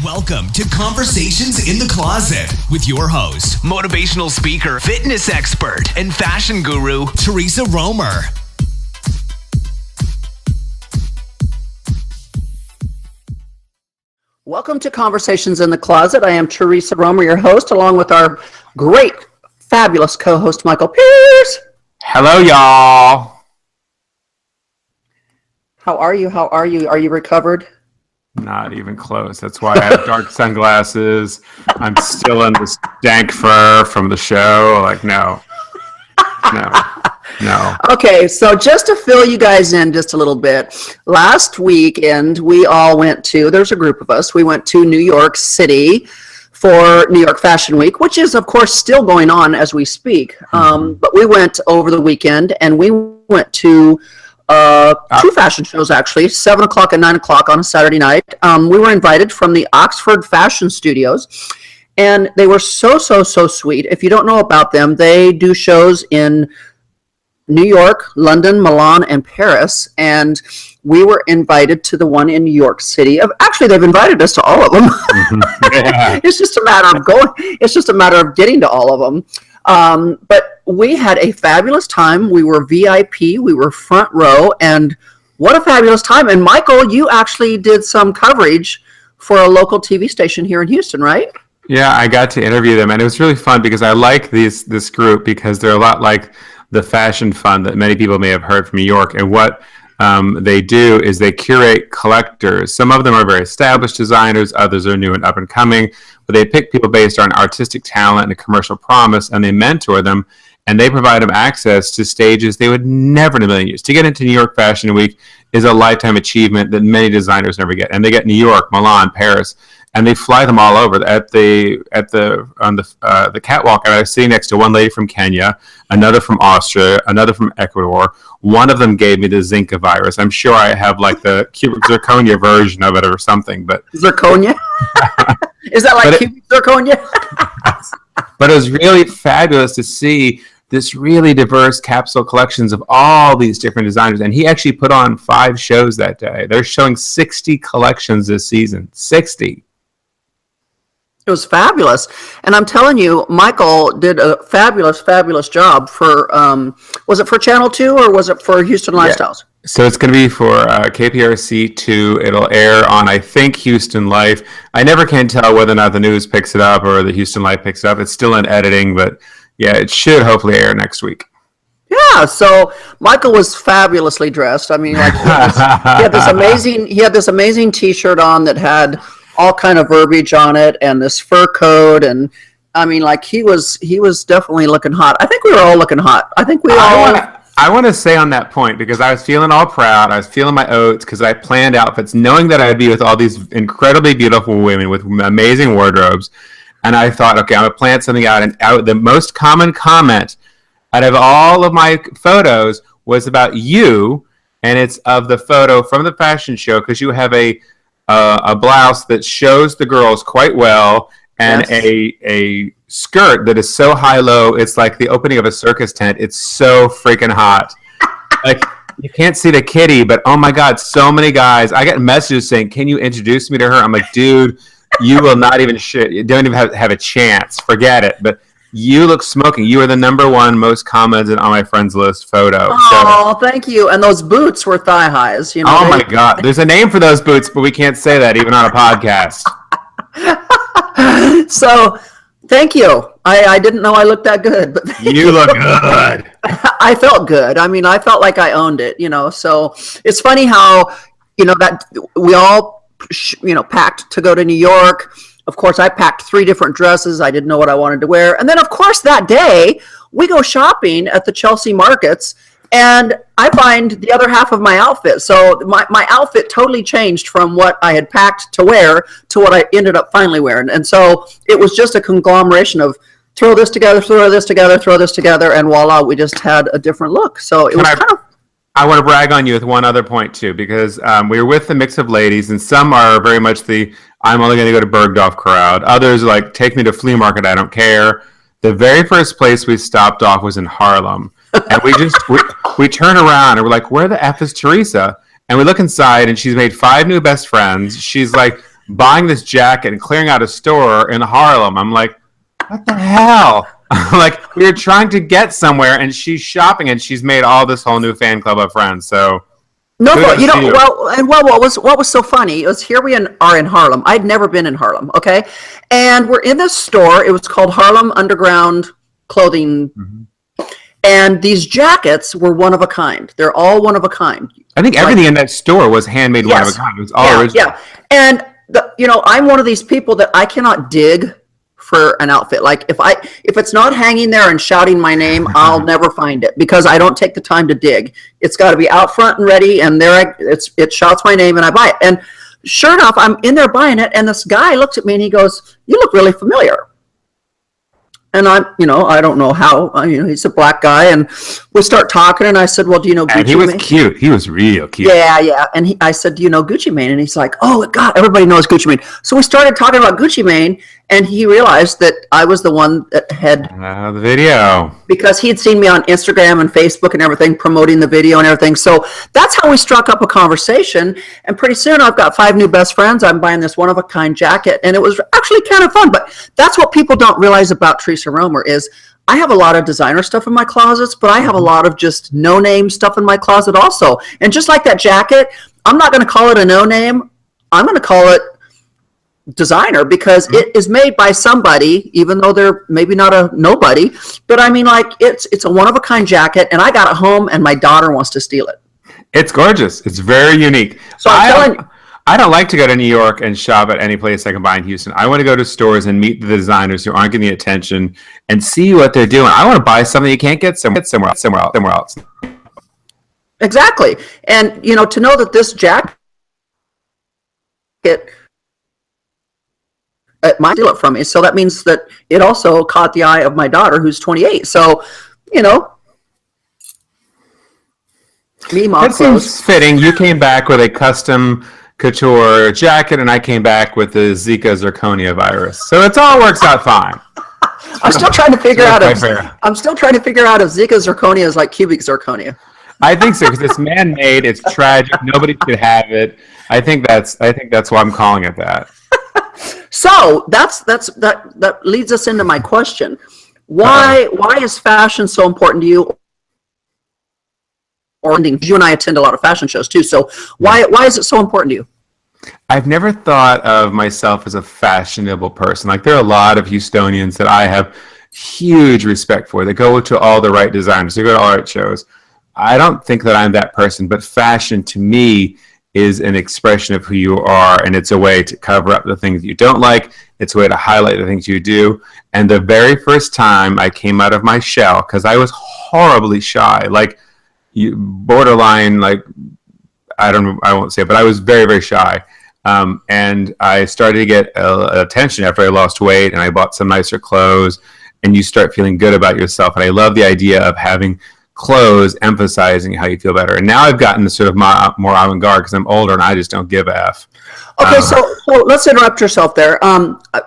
Welcome to Conversations in the Closet with your host, motivational speaker, fitness expert, and fashion guru, Theresa Roemer. Welcome to Conversations in the Closet. I am Theresa Roemer, your host, along with our great, fabulous co-host, Michael Pearce. Hello, y'all. How are you? Are you recovered? Not even close. That's why I have dark sunglasses. I'm still in this dank fur from the show. Like, no. Okay, so just to fill you guys in just a little bit, last weekend we all went to, there's a group of us, we went to New York City for New York Fashion Week, which is, of course, still going on as we speak. But we went over the weekend and we went to two fashion shows, actually, 7 o'clock and 9 o'clock on a Saturday night. We were invited from the Oxford Fashion Studios, and they were so sweet. If you don't know about them, they do shows in New York, London, Milan, and Paris, and we were invited to the one in New York City. Actually, they've invited us to all of them. Yeah. It's just a matter of going. It's just a matter of getting to all of them. But we had a fabulous time. We were VIP. We were front row, and what a fabulous time. And Michael, you actually did some coverage for a local TV station here in Houston, right? Yeah, I got to interview them, and it was really fun because I like this group because they're a lot like the Fashion Fund that many people may have heard from New York. And what they do is they curate collectors. Some of them are very established designers, others are new and up and coming, but they pick people based on artistic talent and commercial promise, and they mentor them, and they provide them access to stages they would never in a million years. To get into New York Fashion Week is a lifetime achievement that many designers never get. And they get New York, Milan, Paris, and they fly them all over. On the catwalk, I was sitting next to one lady from Kenya, another from Austria, another from Ecuador. One of them gave me the Zika virus. I'm sure I have like the cubic zirconia version of it or something. But Zirconia? Is that like cubic zirconia? But it was really fabulous to see this really diverse capsule collections of all these different designers. And he actually put on 5 shows that day. They're showing 60 collections this season. 60. It was fabulous. And I'm telling you, Michael did a fabulous job for, was it for Channel 2 or was it for Houston Lifestyles? Yeah. So it's going to be for KPRC2. It'll air on, I think, Houston Life. I never can tell whether or not the news picks it up or the Houston Life picks it up. It's still in editing, but yeah, it should hopefully air next week. Yeah, so Michael was fabulously dressed. I mean, like he had this amazing T-shirt on that had all kind of verbiage on it, and this fur coat, and I mean, like he was definitely looking hot. I think we were all looking hot. I think we all. I want to say on that point, because I was feeling all proud. I was feeling my oats because I planned outfits, knowing that I'd be with all these incredibly beautiful women with amazing wardrobes. And I thought, okay, I'm going to plan something out. And the most common comment out of all of my photos was about you. And it's of the photo from the fashion show, because you have a blouse that shows the girls quite well, and yes, a skirt that is so high-low, it's like the opening of a circus tent. It's so freaking hot. Like, you can't see the kitty, but oh my God, so many guys. I got messages saying, can you introduce me to her? I'm like, dude, you will not even you don't even have a chance. Forget it. But you look smoking. You are the number one most commented on my friends list photo. Oh, thank you. And those boots were thigh highs. You know. Oh my God. There's a name for those boots, but we can't say that even on a podcast. So, thank you. I didn't know I looked that good, but you look good. I felt good. I mean, I felt like I owned it, you know. So it's funny how, you know, that we all, packed to go to New York. Of course, I packed 3 different dresses. I didn't know what I wanted to wear. And then, of course, that day, we go shopping at the Chelsea markets, and I find the other half of my outfit. So my outfit totally changed from what I had packed to wear to what I ended up finally wearing. And so it was just a conglomeration of throw this together, and voila, we just had a different look. So it was kind of... I want to brag on you with one other point, too, because we were with the mix of ladies, and some are very much the I'm only going to go to Bergdorf crowd. Others are like, take me to flea market, I don't care. The very first place we stopped off was in Harlem. And we turn around and we're like, where the F is Theresa? And we look inside and she's made 5 new best friends. She's like buying this jacket and clearing out a store in Harlem. I'm like, what the hell? Like, we were trying to get somewhere, and she's shopping, and she's made all this whole new fan club of friends. So, no, but what was so funny was here we are in Harlem. I'd never been in Harlem, okay, and we're in this store. It was called Harlem Underground Clothing, and these jackets were one of a kind. They're all one of a kind. I think everything in that store was handmade one of a kind. It was all original. Yeah, and I'm one of these people that I cannot dig for an outfit. Like if it's not hanging there and shouting my name, I'll never find it because I don't take the time to dig. It's got to be out front and ready, and it shouts my name, and I buy it. And sure enough, I'm in there buying it, and this guy looks at me and he goes, "You look really familiar." And I don't know how. He's a black guy, and we start talking. And I said, "Well, do you know Gucci Mane?" He was cute. He was real cute. Yeah. And I said, "Do you know Gucci Mane?" And he's like, "Oh God, everybody knows Gucci Mane." So we started talking about Gucci Mane, and he realized that I was the one that had the video, because he had seen me on Instagram and Facebook and everything promoting the video and everything. So that's how we struck up a conversation. And pretty soon, I've got 5 new best friends. I'm buying this one of a kind jacket, and it was actually kind of fun. But that's what people don't realize about Theresa Roemer is I have a lot of designer stuff in my closets, but I have a lot of just no-name stuff in my closet also. And just like that jacket, I'm not going to call it a no-name. I'm going to call it designer because it is made by somebody, even though they're maybe not a nobody. But I mean, like, it's a one-of-a-kind jacket, and I got it home, and my daughter wants to steal it. It's gorgeous. It's very unique. So I don't like to go to New York and shop at any place I can buy in Houston. I want to go to stores and meet the designers who aren't getting the attention and see what they're doing. I want to buy something you can't get somewhere else. Exactly. And, to know that this jacket might steal it from me. So that means that it also caught the eye of my daughter, who's 28. So, me, mom, that seems fitting. You came back with a custom couture jacket, and I came back with the Zika zirconia virus. So it all works out fine. I'm still trying to figure out if Zika zirconia is like cubic zirconia. I think so because it's man-made. It's tragic. Nobody should have it. I think that's why I'm calling it that. So that leads us into my question. Why is fashion so important to you? Or you and I attend a lot of fashion shows too. So why is it so important to you? I've never thought of myself as a fashionable person. Like, there are a lot of Houstonians that I have huge respect for. They go to all the right designers. They go to all the right shows. I don't think that I'm that person, but fashion to me is an expression of who you are, and it's a way to cover up the things you don't like. It's a way to highlight the things you do. And the very first time I came out of my shell, because I was horribly shy, like borderline, like I won't say it, but I was very, very shy. And I started to get attention after I lost weight, and I bought some nicer clothes, and you start feeling good about yourself. And I love the idea of having clothes emphasizing how you feel better. And now I've gotten sort of more avant-garde because I'm older and I just don't give a F. Okay, so let's interrupt yourself there.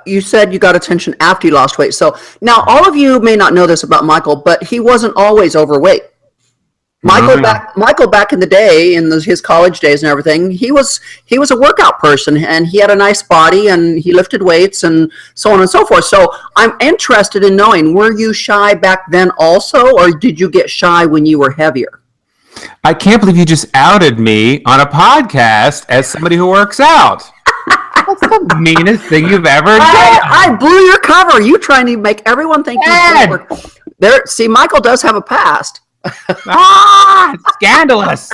You said you got attention after you lost weight. So now all of you may not know this about Michael, but he wasn't always overweight. Michael back in the day, in his college days and everything, he was a workout person, and he had a nice body, and he lifted weights and so on and so forth. So I'm interested in knowing, were you shy back then also, or did you get shy when you were heavier? I can't believe you just outed me on a podcast as somebody who works out. That's the meanest thing you've ever done. I blew your cover. You trying to make everyone think you there. See, Michael does have a past. Scandalous.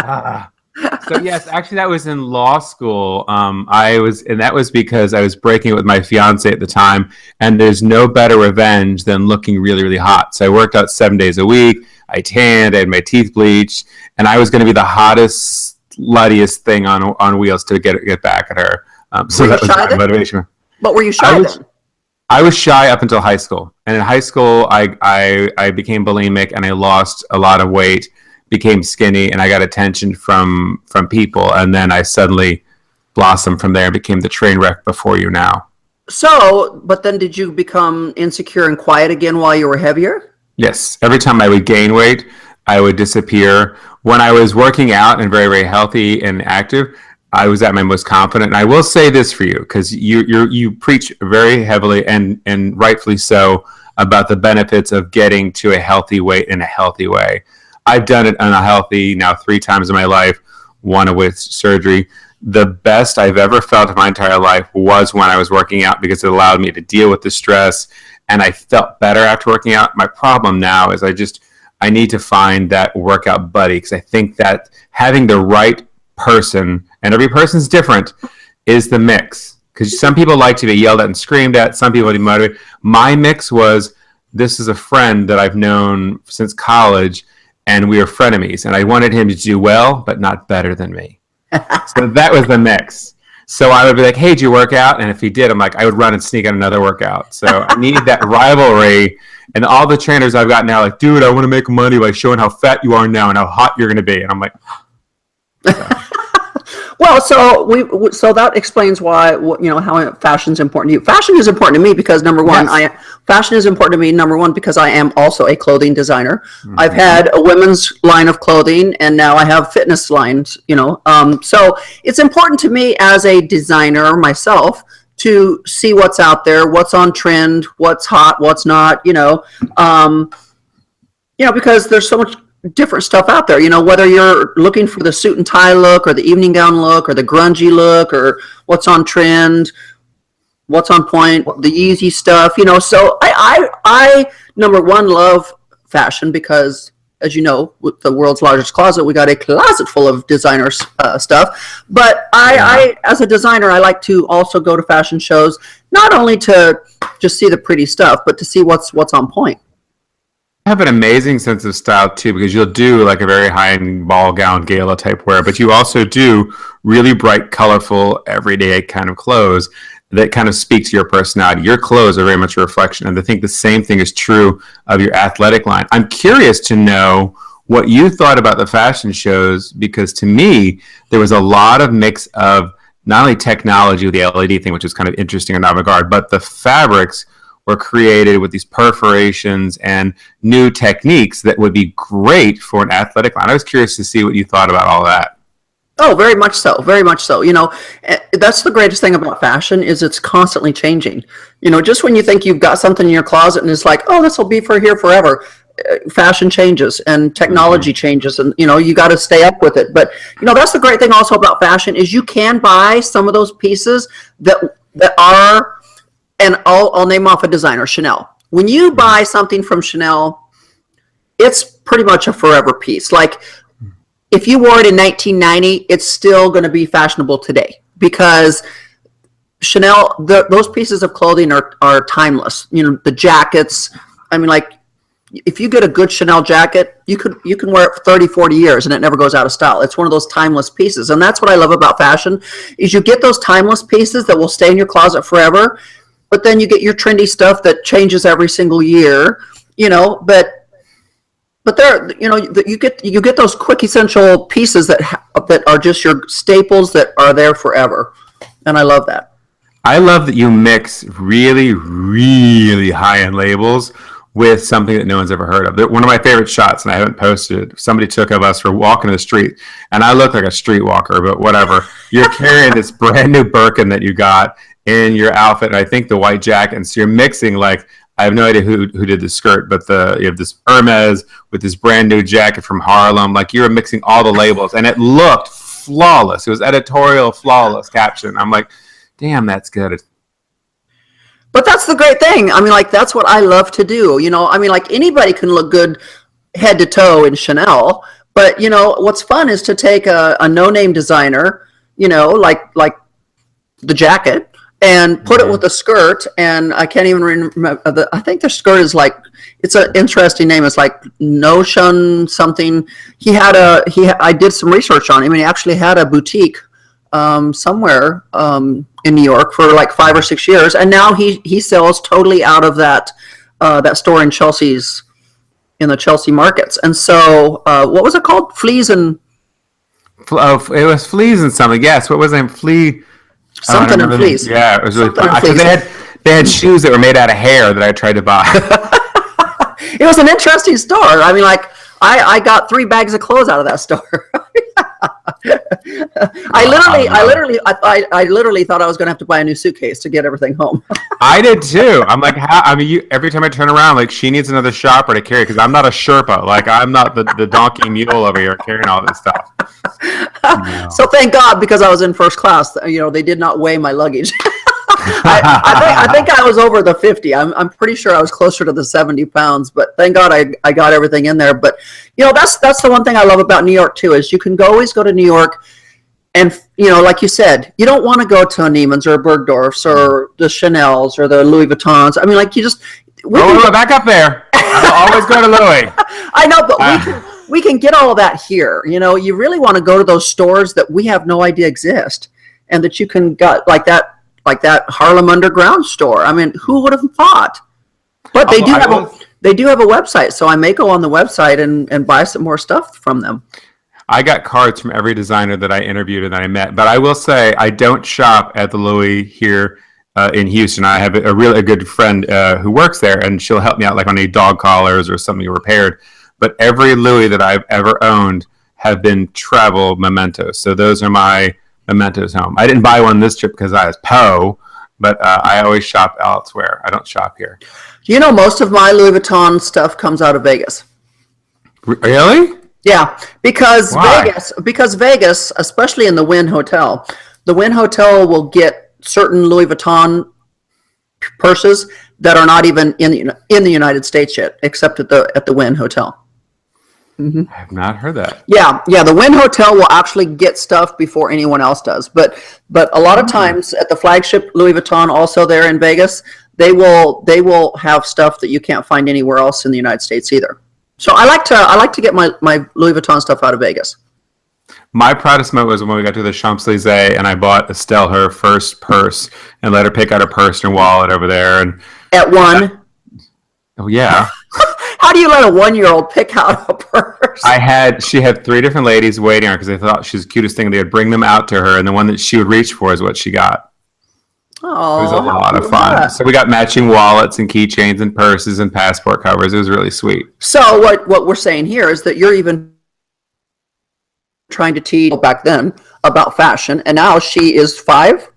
So yes, actually that was in law school. And that was because I was breaking it with my fiance at the time, and there's no better revenge than looking really, really hot. So I worked out 7 days a week. I tanned, I had my teeth bleached, and I was going to be the hottest, sluttiest thing on wheels to get back at her. So that was my motivation. But were you shy then? I was shy up until high school. And in high school, I became bulimic, and I lost a lot of weight, became skinny, and I got attention from people. And then I suddenly blossomed from there and became the train wreck before you now. So, but then did you become insecure and quiet again while you were heavier? Yes. Every time I would gain weight, I would disappear. When I was working out and very, very healthy and active, I was at my most confident. And I will say this for you, because you preach very heavily and rightfully so about the benefits of getting to a healthy weight in a healthy way. I've done it unhealthy now 3 times in my life, one with surgery. The best I've ever felt in my entire life was when I was working out, because it allowed me to deal with the stress, and I felt better after working out. My problem now is I need to find that workout buddy, because I think that having the right person, and every person's different, is the mix. Because some people like to be yelled at and screamed at, some people demotivated. My mix was, this is a friend that I've known since college, and we are frenemies, and I wanted him to do well, but not better than me. So that was the mix. So I would be like, hey, did you work out? And if he did, I'm like, I would run and sneak on another workout. So I need that rivalry. And all the trainers I've got now, like, dude, I want to make money by showing how fat you are now and how hot you're going to be. And I'm like, so. Well, so that explains why, how fashion's important to you. Fashion is important to me because number one, fashion is important to me, number one, because I am also a clothing designer. Mm-hmm. I've had a women's line of clothing, and now I have fitness lines, so it's important to me as a designer myself to see what's out there, what's on trend, what's hot, what's not, because there's so much different stuff out there, whether you're looking for the suit and tie look or the evening gown look or the grungy look or what's on trend, what's on point, the easy stuff, so I number one, love fashion because, as you know, with the world's largest closet, we got a closet full of designer stuff. But I, as a designer, I like to also go to fashion shows, not only to just see the pretty stuff, but to see what's on point. I have an amazing sense of style too, because you'll do like a very high-end ball gown gala type wear, but you also do really bright, colorful, everyday kind of clothes that kind of speak to your personality. Your clothes are very much a reflection, and I think the same thing is true of your athletic line. I'm curious to know what you thought about the fashion shows, because to me, there was a lot of mix of not only technology with the LED thing, which is kind of interesting and avant-garde, but the fabrics were created with these perforations and new techniques that would be great for an athletic line. I was curious to see what you thought about all that. Oh, very much so. Very much so. That's the greatest thing about fashion is it's constantly changing. Just when you think you've got something in your closet and it's like, oh, this will be for here forever. Fashion changes and technology changes, and you got to stay up with it. But that's the great thing also about fashion is you can buy some of those pieces that are, and I'll name off a designer, Chanel. When you buy something from Chanel, it's pretty much a forever piece. Like, if you wore it in 1990, it's still going to be fashionable today because Chanel, those pieces of clothing are timeless. The jackets, if you get a good Chanel jacket, you can wear it for 30, 40 years and it never goes out of style. It's one of those timeless pieces. And that's what I love about fashion is you get those timeless pieces that will stay in your closet forever. But then you get your trendy stuff that changes every single year, but there, you get those quick essential pieces that are just your staples that are there forever, and I love that. I love that you mix really, really high-end labels with something that no one's ever heard of. One of my favorite shots, and I haven't posted it, somebody took of us for walking in the street, and I look like a streetwalker, but whatever. You're carrying this brand new Birkin that you got in your outfit, and I think the white jacket, and so you're mixing, like, I have no idea who did the skirt, but you have this Hermes with this brand new jacket from Harlem, like you were mixing all the labels, and it looked flawless. It was editorial flawless caption. I'm like, damn, that's good. But that's the great thing. That's what I love to do. Anybody can look good head to toe in Chanel, but what's fun is to take a no-name designer, like the jacket, and put it with a skirt, and I can't even remember. I think the skirt is like, it's an interesting name. It's like Notion something. I did some research on him, and he actually had a boutique somewhere in New York for like 5 or 6 years, and now he sells totally out of that store in the Chelsea markets. And so, what was it called? Fleas and. It was Fleas and something. Yes. What was it? Flea. Something and Fleas. Yeah, it was really fun. They had shoes that were made out of hair that I tried to buy. It was an interesting store. I got 3 bags of clothes out of that store. I literally thought I was going to have to buy a new suitcase to get everything home. I did too. I'm like, every time I turn around, like she needs another shopper to carry because I'm not a Sherpa. Like I'm not the donkey mule over here carrying all this stuff. No. So thank God, because I was in first class, they did not weigh my luggage. I think I was over the 50. I'm pretty sure I was closer to the 70 pounds, but thank God I got everything in there. But that's the one thing I love about New York too, is you can always go to New York, and like you said, you don't want to go to a Neiman's or a Bergdorf's or the Chanel's or the Louis Vuittons. I mean, like you just back up there. I'll always go to Louis. I know, but we can get all of that here. You really want to go to those stores that we have no idea exist, and that you can get like that Harlem Underground store. I mean, who would have thought? But they do have a website, so I may go on the website and buy some more stuff from them. I got cards from every designer that I interviewed and that I met, but I will say I don't shop at the Louis here in Houston. I have a really good friend who works there, and she'll help me out like on any dog collars or something repaired. But every Louis that I've ever owned have been travel mementos. So those are my mementos home. I didn't buy one this trip because I was po, but I always shop elsewhere. I don't shop here. Most of my Louis Vuitton stuff comes out of Vegas. Really? Yeah, because Why? Vegas, especially in the Wynn Hotel, will get certain Louis Vuitton purses that are not even in the United States yet, except at the Wynn Hotel. Mm-hmm. I have not heard that. Yeah. The Wynn Hotel will actually get stuff before anyone else does. But a lot of times at the flagship Louis Vuitton, also there in Vegas, they will have stuff that you can't find anywhere else in the United States either. So I like to get my Louis Vuitton stuff out of Vegas. My proudest moment was when we got to the Champs-Élysées and I bought Estelle her first purse and let her pick out a purse and wallet over there. And at one. Oh yeah. How do you let a 1-year-old pick out a purse? She had 3 different ladies waiting on her because they thought she was the cutest thing. They would bring them out to her, and the one that she would reach for is what she got. Oh, it was a lot of fun. So we got matching wallets and keychains and purses and passport covers. It was really sweet. So what we're saying here is that you're even trying to teach back then about fashion, and now she is 5,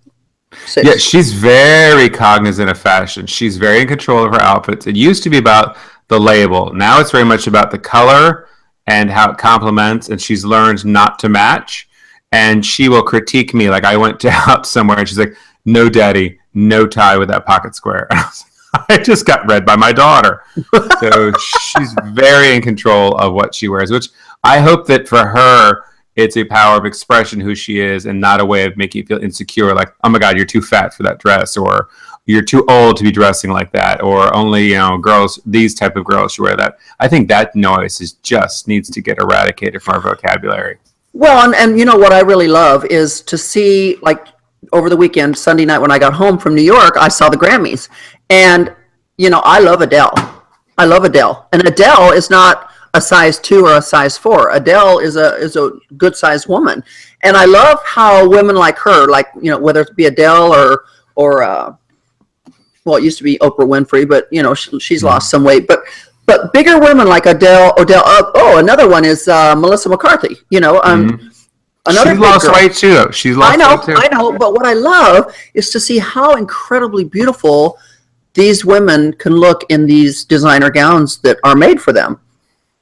6. Yeah, she's very cognizant of fashion. She's very in control of her outfits. It used to be about the label. Now it's very much about the color and how it complements, and she's learned not to match. And she will critique me. Like I went out somewhere and she's like, "No, daddy, no tie with that pocket square." And I just got read by my daughter. So she's very in control of what she wears, which I hope that for her, it's a power of expression who she is and not a way of making you feel insecure. Like, oh my God, you're too fat for that dress, or you're too old to be dressing like that, or only, girls, these type of girls should wear that. I think that noise just needs to get eradicated from our vocabulary. Well, and what I really love is to see, like over the weekend, Sunday night when I got home from New York, I saw the Grammys. And, I love Adele. And Adele is not a size 2 or a size 4. Adele is a good sized woman. And I love how women like her, like, whether it be Adele or well, it used to be Oprah Winfrey, but she's lost some weight. But bigger women like Adele. Another one is Melissa McCarthy. Another she's lost weight too. She's lost weight too. I know. But what I love is to see how incredibly beautiful these women can look in these designer gowns that are made for them.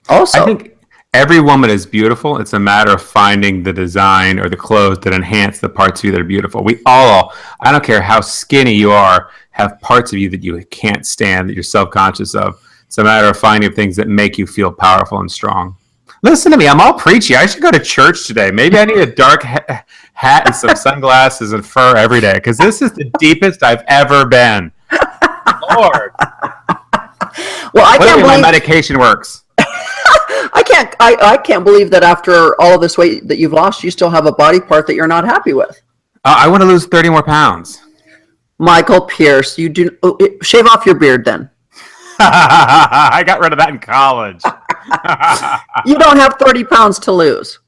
Also, I think every woman is beautiful. It's a matter of finding the design or the clothes that enhance the parts of you that are beautiful. We all, I don't care how skinny you are, have parts of you that you can't stand, that you're self-conscious of. It's a matter of finding things that make you feel powerful and strong. Listen to me. I'm all preachy. I should go to church today. Maybe I need a dark hat and some sunglasses and fur every day, because this is the deepest I've ever been. Lord. Well, I can't believe my medication works. I can't believe that after all of this weight that you've lost, you still have a body part that you're not happy with. I want to lose 30 more pounds. Michael Pearce, you do shave off your beard then. I got rid of that in college. You don't have 30 pounds to lose.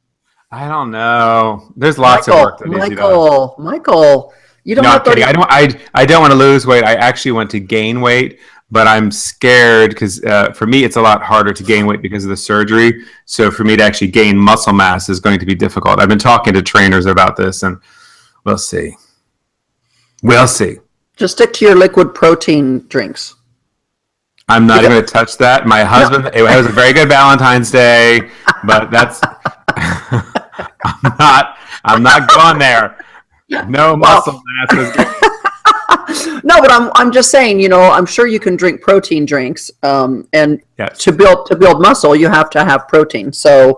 I don't know. There's lots of work that needs to be done. Michael, you don't have 30. I don't want to lose weight. I actually want to gain weight, but I'm scared because for me, it's a lot harder to gain weight because of the surgery. So for me to actually gain muscle mass is going to be difficult. I've been talking to trainers about this, and we'll see. We'll see. Just stick to your liquid protein drinks. I'm not even going to touch that. My husband, it was a very good Valentine's Day, but that's I'm not going there. No muscle mass is good. No, but I'm just saying, I'm sure you can drink protein drinks, and yes. to build muscle, you have to have protein. So,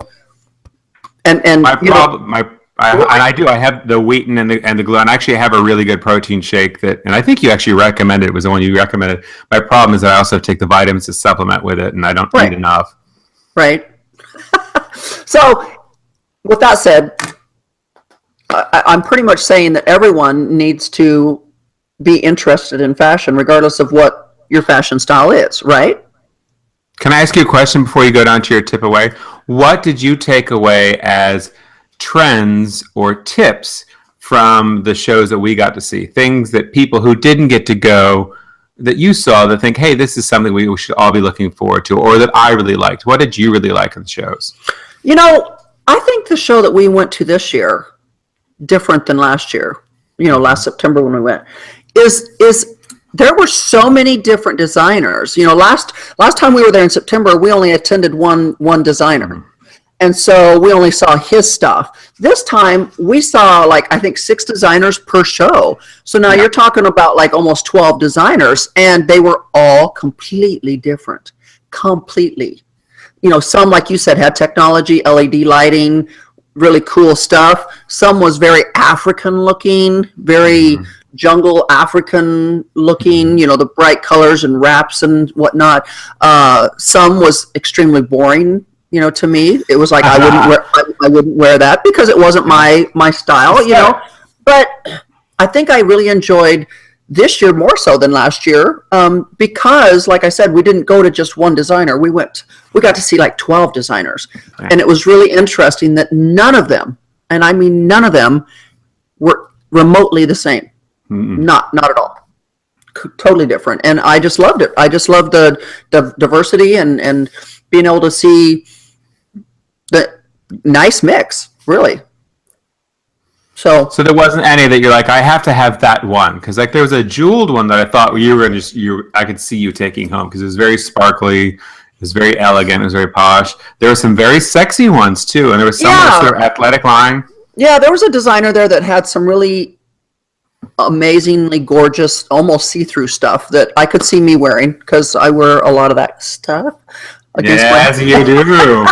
and my problem, I have the wheaten and the gluten. And actually, I have a really good protein shake and I think you actually recommended. It was the one you recommended. My problem is that I also take the vitamins to supplement with it, and I don't eat enough. Right. So, with that said, I'm pretty much saying that everyone needs to be interested in fashion, regardless of what your fashion style is, right? Can I ask you a question before you go down to your tip away? What did you take away as trends or tips from the shows that we got to see? Things that people who didn't get to go, that you saw, that think, hey, this is something we should all be looking forward to, or that I really liked. What did you really like in the shows? I think the show that we went to this year, different than last year, last September when we went, is there were so many different designers. Last time we were there in September, we only attended one designer. Mm-hmm. And so we only saw his stuff. This time we saw I think 6 designers per show. So now you're talking about almost 12 designers, and they were all completely different. Completely. Some, like you said, had technology, LED lighting, really cool stuff. Some was very African looking, very jungle African looking, the bright colors and wraps and whatnot. Some was extremely boring. To me, it was like I wouldn't wear that because it wasn't my style, But I think I really enjoyed this year more so than last year, because, like I said, we didn't go to just one designer. We got to see 12 designers, and it was really interesting that none of them, and I mean none of them, were remotely the same. Mm-mm. Not at all. Totally different, and I just loved it. I just loved the diversity and being able to see the nice mix, really. So there wasn't any that you're like, I have to have that one, because there was a jeweled one that I thought you were I could see you taking home because it was very sparkly, it was very elegant, it was very posh. There were some very sexy ones too, and there was some that were athletic line. Yeah, there was a designer there that had some really amazingly gorgeous, almost see-through stuff that I could see me wearing because I wear a lot of that stuff. Yes, you do.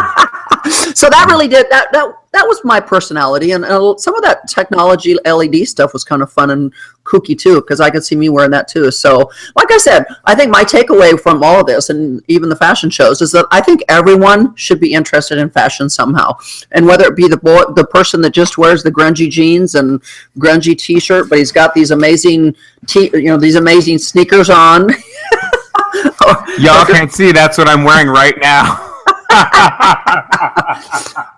So that really did that was my personality, and some of that technology LED stuff was kind of fun and kooky too, because I could see me wearing that too. So, like I said, I think my takeaway from all of this, and even the fashion shows, is that I think everyone should be interested in fashion somehow, and whether it be the person that just wears the grungy jeans and grungy T-shirt, but he's got these amazing these amazing sneakers on. Y'all can't see, that's what I'm wearing right now.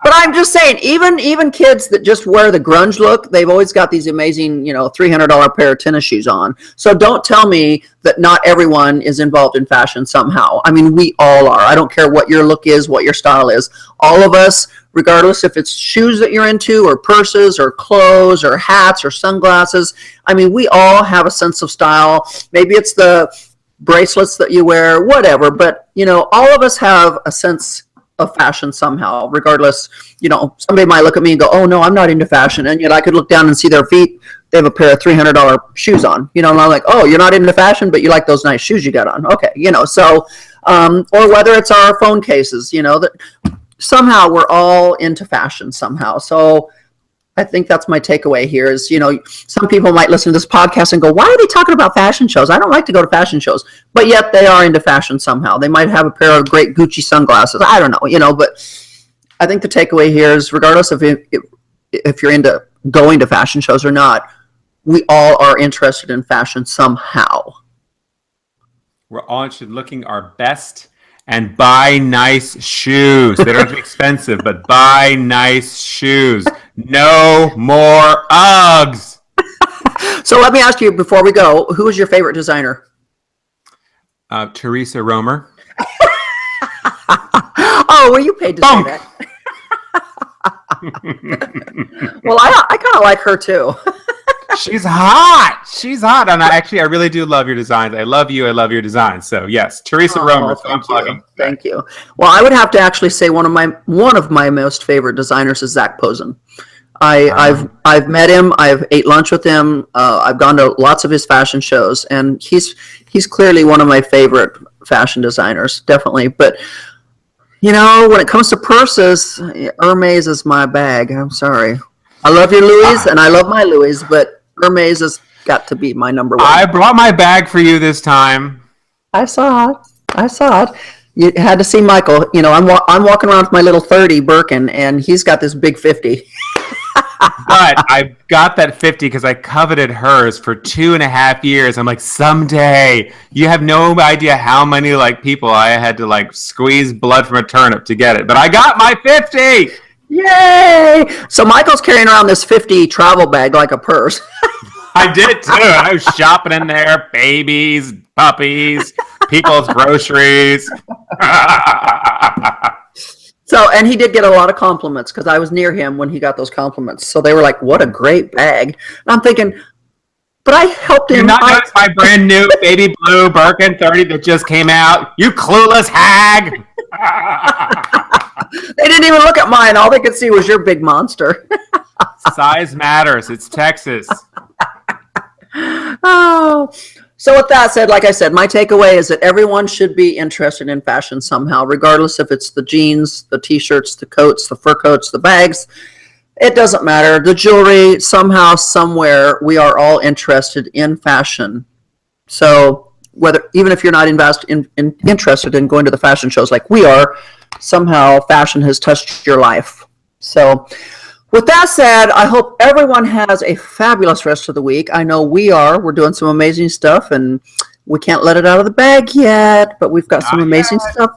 But I'm just saying, even kids that just wear the grunge look, they've always got these amazing, $300 pair of tennis shoes on. So don't tell me that not everyone is involved in fashion somehow. I mean, we all are. I don't care what your look is, what your style is. All of us, regardless if it's shoes that you're into, or purses, or clothes, or hats, or sunglasses. I mean, we all have a sense of style. Maybe it's the bracelets that you wear, whatever, but all of us have a sense of fashion somehow, regardless. Somebody might look at me and go, oh no, I'm not into fashion, and yet I could look down and see their feet, they have a pair of $300 shoes on, and I'm like, oh, you're not into fashion, but you like those nice shoes you got on. Okay. So or whether it's our phone cases, that somehow we're all into fashion somehow. So I think that's my takeaway here is, some people might listen to this podcast and go, why are they talking about fashion shows? I don't like to go to fashion shows, but yet they are into fashion somehow. They might have a pair of great Gucci sunglasses. I don't know, but I think the takeaway here is, regardless of if you're into going to fashion shows or not, we all are interested in fashion somehow. We're all interested in looking our best and buy nice shoes. They don't have to be expensive, but buy nice shoes. No more Uggs. So let me ask you before we go, who is your favorite designer? Theresa Roemer. Oh, were you paid to say that? Well, I kind of like her too. She's hot. She's hot. And I really do love your designs. I love you. I love your designs. So yes, Theresa Roemer. Thank you. Well, I would have to actually say one of my most favorite designers is Zach Posen. I've met him. I've ate lunch with him. I've gone to lots of his fashion shows, and he's clearly one of my favorite fashion designers, definitely. But you know, when it comes to purses, Hermes is my bag. I'm sorry. I love your Louis, and I love my Louis, but Hermes has got to be my number one. I brought my bag for you this time. I saw it. You had to see Michael. You know, I'm walking around with my little 30 Birkin, and he's got this big 50. But I got that 50 because I coveted hers for 2.5 years. I'm like, someday. You have no idea how many people I had to squeeze blood from a turnip to get it. But I got my 50. Yay! So Michael's carrying around this 50 travel bag like a purse. I did too. I was shopping in there, babies, puppies, people's groceries. So, and he did get a lot of compliments because I was near him when he got those compliments. So they were like, "What a great bag!" And I'm thinking, but I helped him. You're not notice my brand new baby blue Birkin 30 that just came out? You clueless hag! They didn't even look at mine. All they could see was your big monster. Size matters. It's Texas. Oh. So with that said, like I said, my takeaway is that everyone should be interested in fashion somehow, regardless if it's the jeans, the t-shirts, the coats, the fur coats, the bags. It doesn't matter. The jewelry, somehow, somewhere, we are all interested in fashion. So even if you're not interested in going to the fashion shows like we are, somehow fashion has touched your life. So with that said, I hope everyone has a fabulous rest of the week. I know we are. We're doing some amazing stuff, and we can't let it out of the bag yet, but we've got some amazing stuff.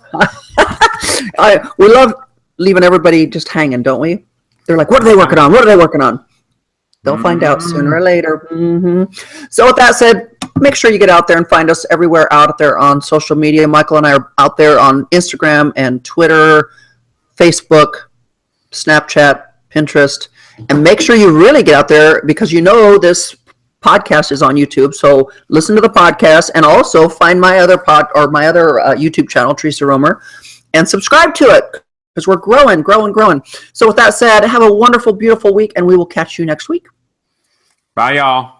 We love leaving everybody just hanging, don't we? They're like, what are they working on? What are they working on? They'll find out sooner or later. So with that said, make sure you get out there and find us everywhere out there on social media. Michael and I are out there on Instagram and Twitter, Facebook, Snapchat, Pinterest, and make sure you really get out there because you know this podcast is on YouTube. So listen to the podcast and also find my other YouTube channel, Theresa Roemer, and subscribe to it because we're growing. So with that said, have a wonderful, beautiful week, and we will catch you next week. Bye, y'all.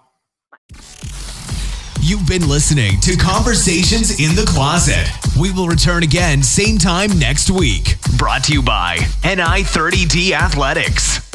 You've been listening to Conversations in the Closet. We will return again same time next week. Brought to you by NI30D Athletics.